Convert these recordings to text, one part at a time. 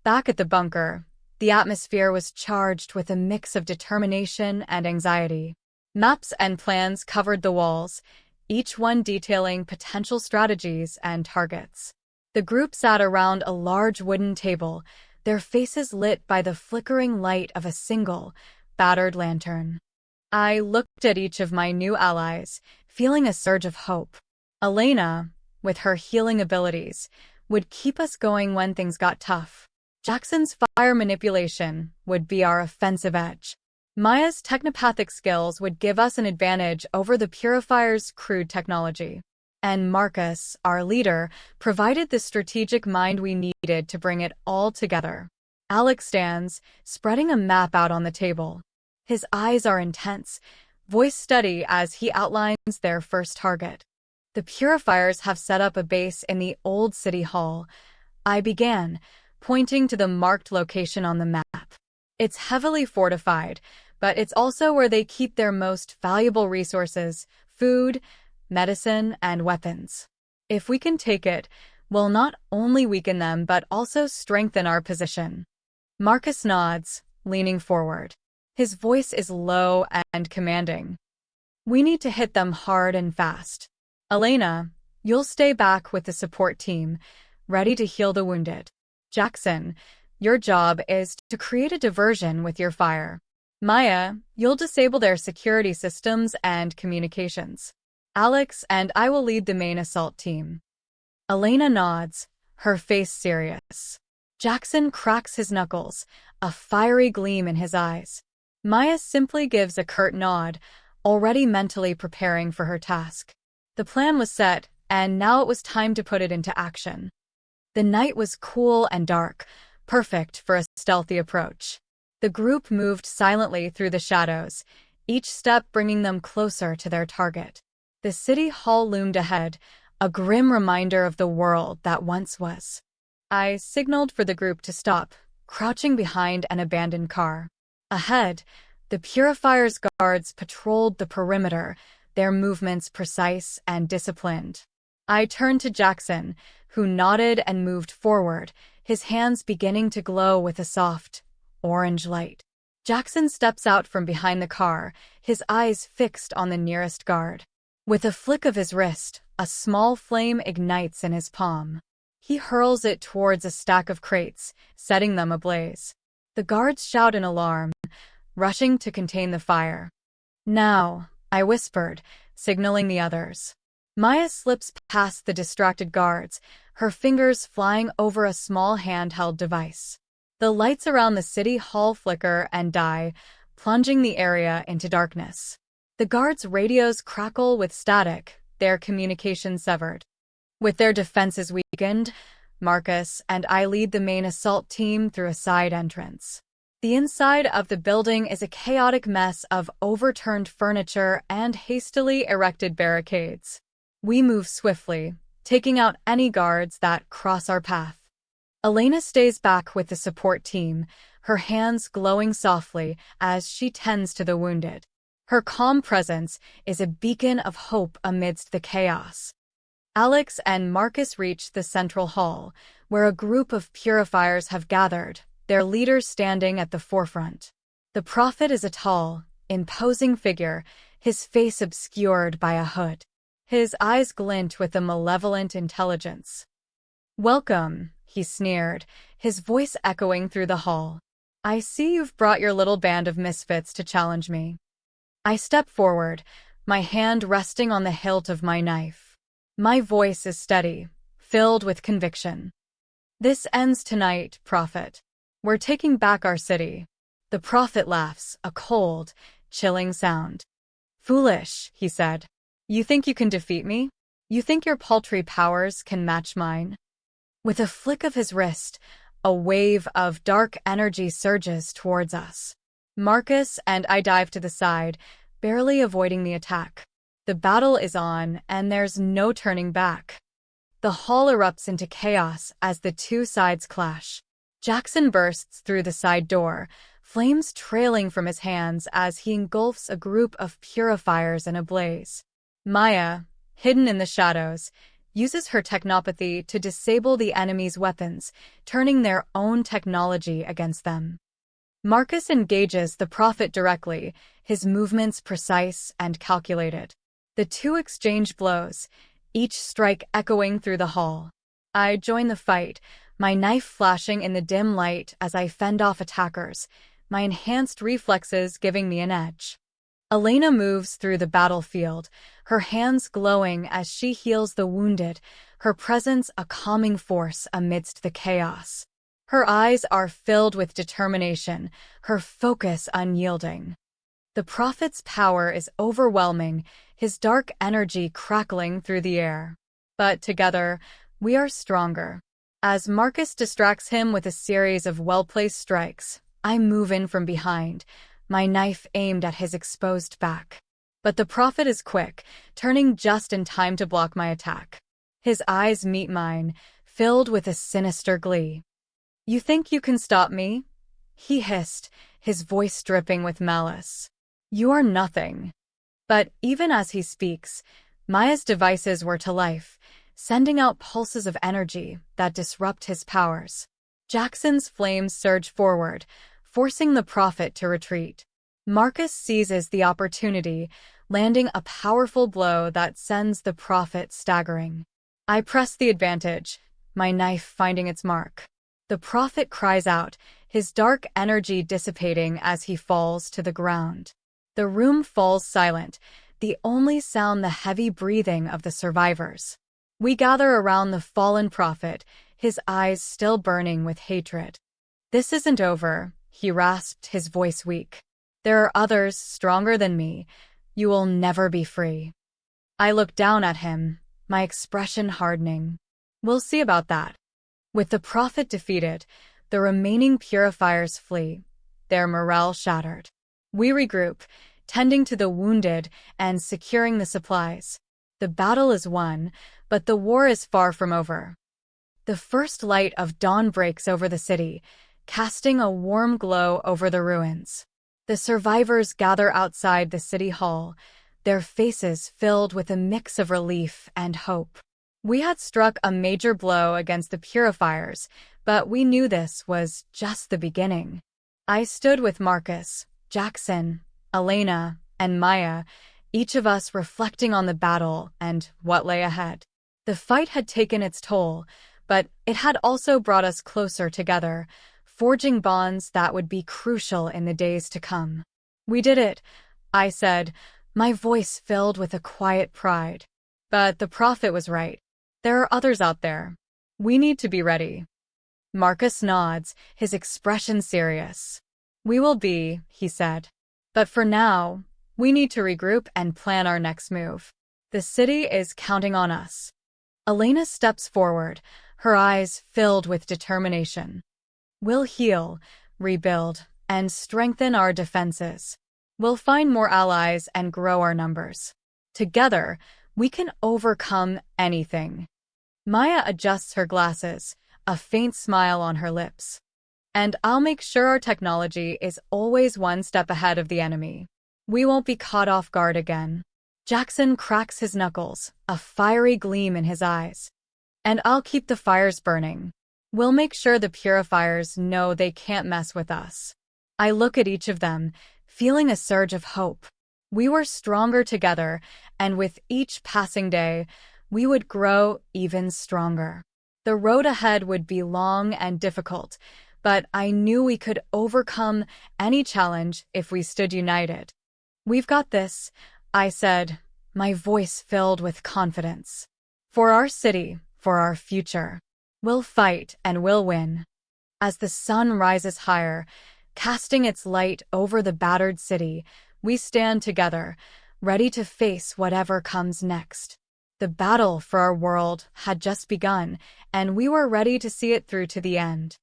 Back at the bunker, the atmosphere was charged with a mix of determination and anxiety. Maps and plans covered the walls, each one detailing potential strategies and targets. The group sat around a large wooden table, their faces lit by the flickering light of a single, battered lantern. I looked at each of my new allies, feeling a surge of hope. Elena, with her healing abilities, would keep us going when things got tough. Jackson's fire manipulation would be our offensive edge. Maya's technopathic skills would give us an advantage over the Purifiers' crude technology. And Marcus, our leader, provided the strategic mind we needed to bring it all together. Alex stands, spreading a map out on the table. His eyes are intense, voice steady as he outlines their first target. The Purifiers have set up a base in the old city hall. I began, pointing to the marked location on the map. It's heavily fortified, but it's also where they keep their most valuable resources: food, medicine, and weapons. If we can take it, we'll not only weaken them but also strengthen our position. Marcus nods, leaning forward. His voice is low and commanding. We need to hit them hard and fast. Elena, you'll stay back with the support team, ready to heal the wounded. Jackson, your job is to create a diversion with your fire. Maya, you'll disable their security systems and communications. Alex and I will lead the main assault team. Elena nods, her face serious. Jackson cracks his knuckles, a fiery gleam in his eyes. Maya simply gives a curt nod, already mentally preparing for her task. The plan was set, and now it was time to put it into action. The night was cool and dark, perfect for a stealthy approach. The group moved silently through the shadows, each step bringing them closer to their target. The city hall loomed ahead, a grim reminder of the world that once was. I signaled for the group to stop, crouching behind an abandoned car. Ahead, the Purifiers' guards patrolled the perimeter, their movements precise and disciplined. I turned to Jackson, who nodded and moved forward, his hands beginning to glow with a soft, orange light. Jackson steps out from behind the car, his eyes fixed on the nearest guard. With a flick of his wrist, a small flame ignites in his palm. He hurls it towards a stack of crates, setting them ablaze. The guards shout in alarm, rushing to contain the fire. Now, I whispered, signaling the others. Maya slips past the distracted guards, her fingers flying over a small handheld device. The lights around the city hall flicker and die, plunging the area into darkness. The guards' radios crackle with static, their communication severed. With their defenses weakened, Marcus and I lead the main assault team through a side entrance. The inside of the building is a chaotic mess of overturned furniture and hastily erected barricades. We move swiftly, taking out any guards that cross our path. Elena stays back with the support team, her hands glowing softly as she tends to the wounded. Her calm presence is a beacon of hope amidst the chaos. Alex and Marcus reach the central hall, where a group of Purifiers have gathered, their leaders standing at the forefront. The prophet is a tall, imposing figure, his face obscured by a hood. His eyes glint with a malevolent intelligence. "Welcome," he sneered, his voice echoing through the hall. "I see you've brought your little band of misfits to challenge me." I step forward, my hand resting on the hilt of my knife. My voice is steady, filled with conviction. "This ends tonight, Prophet. We're taking back our city." The Prophet laughs, a cold, chilling sound. "Foolish," he said. "You think you can defeat me? You think your paltry powers can match mine?" With a flick of his wrist, a wave of dark energy surges towards us. Marcus and I dive to the side, barely avoiding the attack. The battle is on, and there's no turning back. The hall erupts into chaos as the two sides clash. Jackson bursts through the side door, flames trailing from his hands as he engulfs a group of Purifiers in a blaze. Maya, hidden in the shadows, uses her technopathy to disable the enemy's weapons, turning their own technology against them. Marcus engages the Prophet directly, his movements precise and calculated. The two exchange blows, each strike echoing through the hall. I join the fight, my knife flashing in the dim light as I fend off attackers, my enhanced reflexes giving me an edge. Elena moves through the battlefield, her hands glowing as she heals the wounded, her presence a calming force amidst the chaos. Her eyes are filled with determination, her focus unyielding. The Prophet's power is overwhelming, his dark energy crackling through the air. But together, we are stronger. As Marcus distracts him with a series of well-placed strikes, I move in from behind, my knife aimed at his exposed back. But the Prophet is quick, turning just in time to block my attack. His eyes meet mine, filled with a sinister glee. "You think you can stop me?" he hissed, his voice dripping with malice. "You are nothing." But even as he speaks, Maya's devices were to life, sending out pulses of energy that disrupt his powers. Jackson's flames surge forward, forcing the Prophet to retreat. Marcus seizes the opportunity, landing a powerful blow that sends the Prophet staggering. I press the advantage, my knife finding its mark. The Prophet cries out, his dark energy dissipating as he falls to the ground. The room falls silent, the only sound the heavy breathing of the survivors. We gather around the fallen Prophet, his eyes still burning with hatred. "This isn't over," he rasped, his voice weak. "There are others stronger than me. You will never be free." I look down at him, my expression hardening. "We'll see about that." With the Prophet defeated, the remaining Purifiers flee, their morale shattered. We regroup, tending to the wounded and securing the supplies. The battle is won, but the war is far from over. The first light of dawn breaks over the city, casting a warm glow over the ruins. The survivors gather outside the city hall, their faces filled with a mix of relief and hope. We had struck a major blow against the Purifiers, but we knew this was just the beginning. I stood with Marcus, Jackson, Elena, and Maya, each of us reflecting on the battle and what lay ahead. The fight had taken its toll, but it had also brought us closer together, forging bonds that would be crucial in the days to come. "We did it," I said, my voice filled with a quiet pride. But the Prophet was right. There are others out there. We need to be ready. Marcus nods, his expression serious. "We will be," he said. "But for now, we need to regroup and plan our next move. The city is counting on us." Elena steps forward, her eyes filled with determination. "We'll heal, rebuild, and strengthen our defenses. We'll find more allies and grow our numbers. Together, we can overcome anything." Maya adjusts her glasses, a faint smile on her lips. "And I'll make sure our technology is always one step ahead of the enemy. We won't be caught off guard again." Jackson cracks his knuckles, a fiery gleam in his eyes. "And I'll keep the fires burning. We'll make sure the Purifiers know they can't mess with us." I look at each of them, feeling a surge of hope. We were stronger together, and with each passing day, we would grow even stronger. The road ahead would be long and difficult, but I knew we could overcome any challenge if we stood united. "We've got this," I said, my voice filled with confidence. "For our city, for our future. We'll fight and we'll win." As the sun rises higher, casting its light over the battered city, we stand together, ready to face whatever comes next. The battle for our world had just begun, and we were ready to see it through to the end.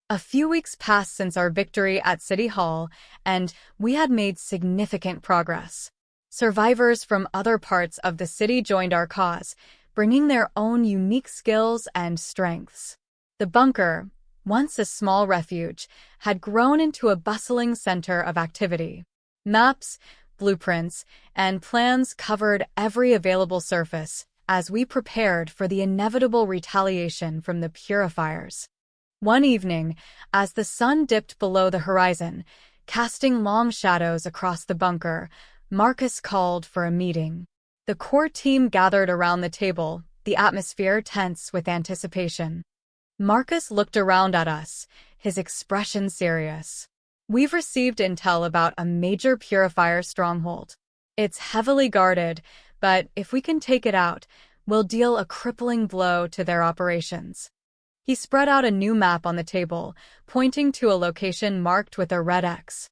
A few weeks passed since our victory at City Hall, and we had made significant progress. Survivors from other parts of the city joined our cause, bringing their own unique skills and strengths. The bunker, once a small refuge, had grown into a bustling center of activity. Maps, blueprints, and plans covered every available surface, as we prepared for the inevitable retaliation from the Purifiers. One evening, as the sun dipped below the horizon, casting long shadows across the bunker, Marcus called for a meeting. The core team gathered around the table, the atmosphere tense with anticipation. Marcus looked around at us, his expression serious. "We've received intel about a major Purifier stronghold. It's heavily guarded, but if we can take it out, we'll deal a crippling blow to their operations." He spread out a new map on the table, pointing to a location marked with a red X.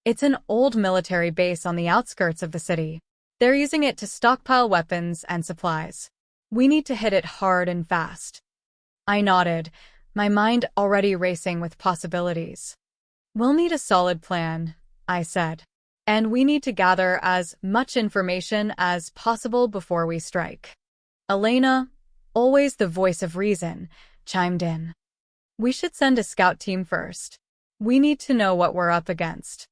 "It's an old military base on the outskirts of the city. They're using it to stockpile weapons and supplies. We need to hit it hard and fast." I nodded, my mind already racing with possibilities. "We'll need a solid plan," I said. "And we need to gather as much information as possible before we strike." Elena, always the voice of reason, chimed in. "We should send a scout team first. We need to know what we're up against."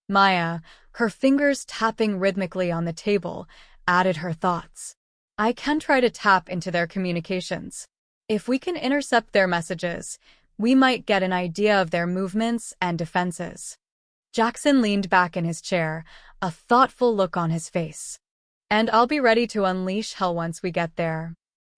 Maya, her fingers tapping rhythmically on the table, added her thoughts. "I can try to tap into their communications. If we can intercept their messages, we might get an idea of their movements and defenses." Jackson leaned back in his chair, a thoughtful look on his face. "And I'll be ready to unleash hell once we get there."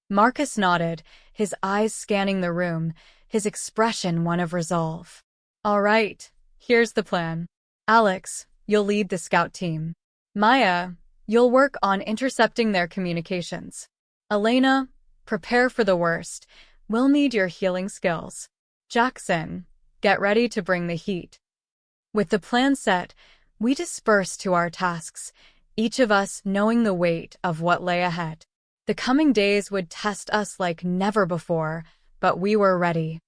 Marcus nodded, his eyes scanning the room, his expression one of resolve. "All right, here's the plan. Alex, you'll lead the scout team. Maya, you'll work on intercepting their communications. Elena, prepare for the worst. We'll need your healing skills. Jackson, get ready to bring the heat." With the plan set, we dispersed to our tasks, each of us knowing the weight of what lay ahead. The coming days would test us like never before, but we were ready.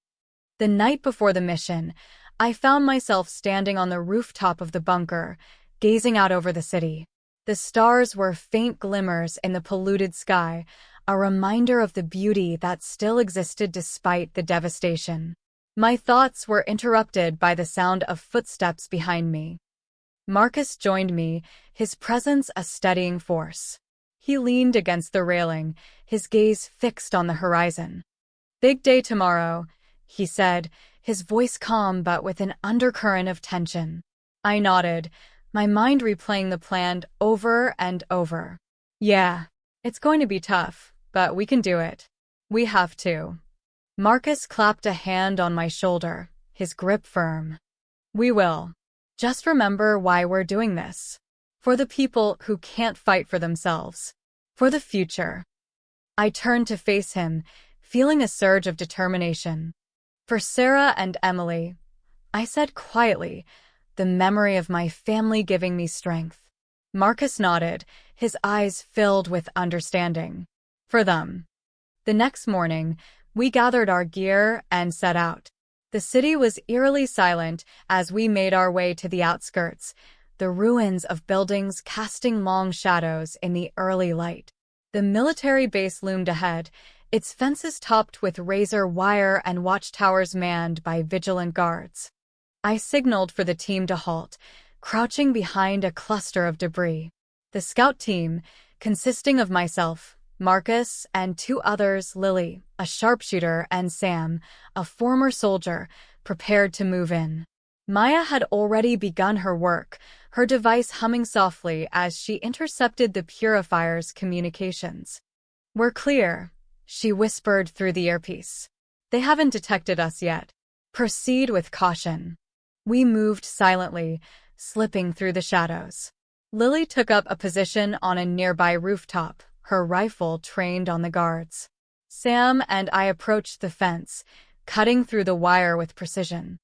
The night before the mission, I found myself standing on the rooftop of the bunker, gazing out over the city. The stars were faint glimmers in the polluted sky, a reminder of the beauty that still existed despite the devastation. My thoughts were interrupted by the sound of footsteps behind me. Marcus joined me, his presence a steadying force. He leaned against the railing, his gaze fixed on the horizon. "Big day tomorrow," he said, his voice calm but with an undercurrent of tension. I nodded, my mind replaying the plan over and over. "Yeah, it's going to be tough, but we can do it. We have to." Marcus clapped a hand on my shoulder, his grip firm. "We will. Just remember why we're doing this. For the people who can't fight for themselves. For the future." I turned to face him, feeling a surge of determination. "For Sarah and Emily," I said quietly, the memory of my family giving me strength. Marcus nodded, his eyes filled with understanding. "For them." The next morning, we gathered our gear and set out. The city was eerily silent as we made our way to the outskirts, the ruins of buildings casting long shadows in the early light. The military base loomed ahead, its fences topped with razor wire and watchtowers manned by vigilant guards. I signaled for the team to halt, crouching behind a cluster of debris. The scout team, consisting of myself, Marcus, and two others, Lily, a sharpshooter, and Sam, a former soldier, prepared to move in. Maya had already begun her work, her device humming softly as she intercepted the Purifiers' communications. "We're clear," she whispered through the earpiece. "They haven't detected us yet. Proceed with caution." We moved silently, slipping through the shadows. Lily took up a position on a nearby rooftop, her rifle trained on the guards. Sam and I approached the fence, cutting through the wire with precision.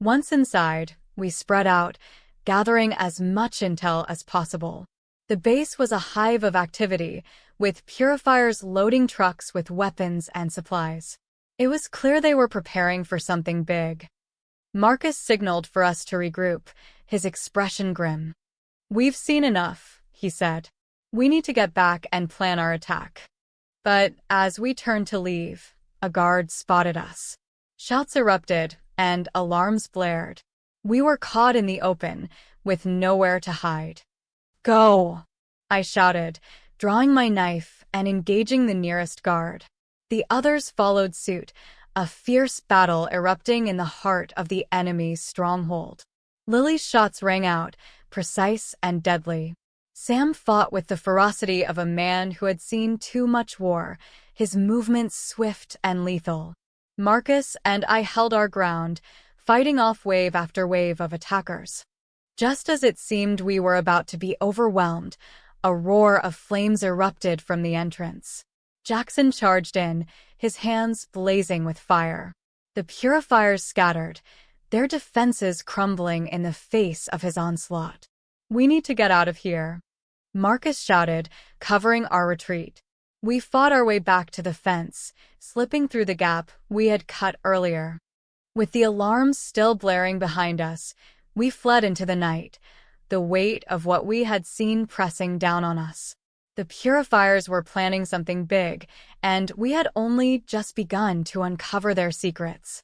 Once inside, we spread out, gathering as much intel as possible. The base was a hive of activity, with Purifiers loading trucks with weapons and supplies. It was clear they were preparing for something big. Marcus signaled for us to regroup, his expression grim. "We've seen enough," he said. "We need to get back and plan our attack." But as we turned to leave, a guard spotted us. Shouts erupted, and alarms blared. We were caught in the open, with nowhere to hide. "Go!" I shouted, drawing my knife and engaging the nearest guard. The others followed suit, a fierce battle erupting in the heart of the enemy's stronghold. Lily's shots rang out, precise and deadly. Sam fought with the ferocity of a man who had seen too much war, his movements swift and lethal. Marcus and I held our ground, fighting off wave after wave of attackers. Just as it seemed we were about to be overwhelmed, a roar of flames erupted from the entrance. Jackson charged in, his hands blazing with fire. The Purifiers scattered, their defenses crumbling in the face of his onslaught. "We need to get out of here," Marcus shouted, covering our retreat. We fought our way back to the fence, slipping through the gap we had cut earlier. With the alarms still blaring behind us, we fled into the night, the weight of what we had seen pressing down on us. The Purifiers were planning something big, and we had only just begun to uncover their secrets.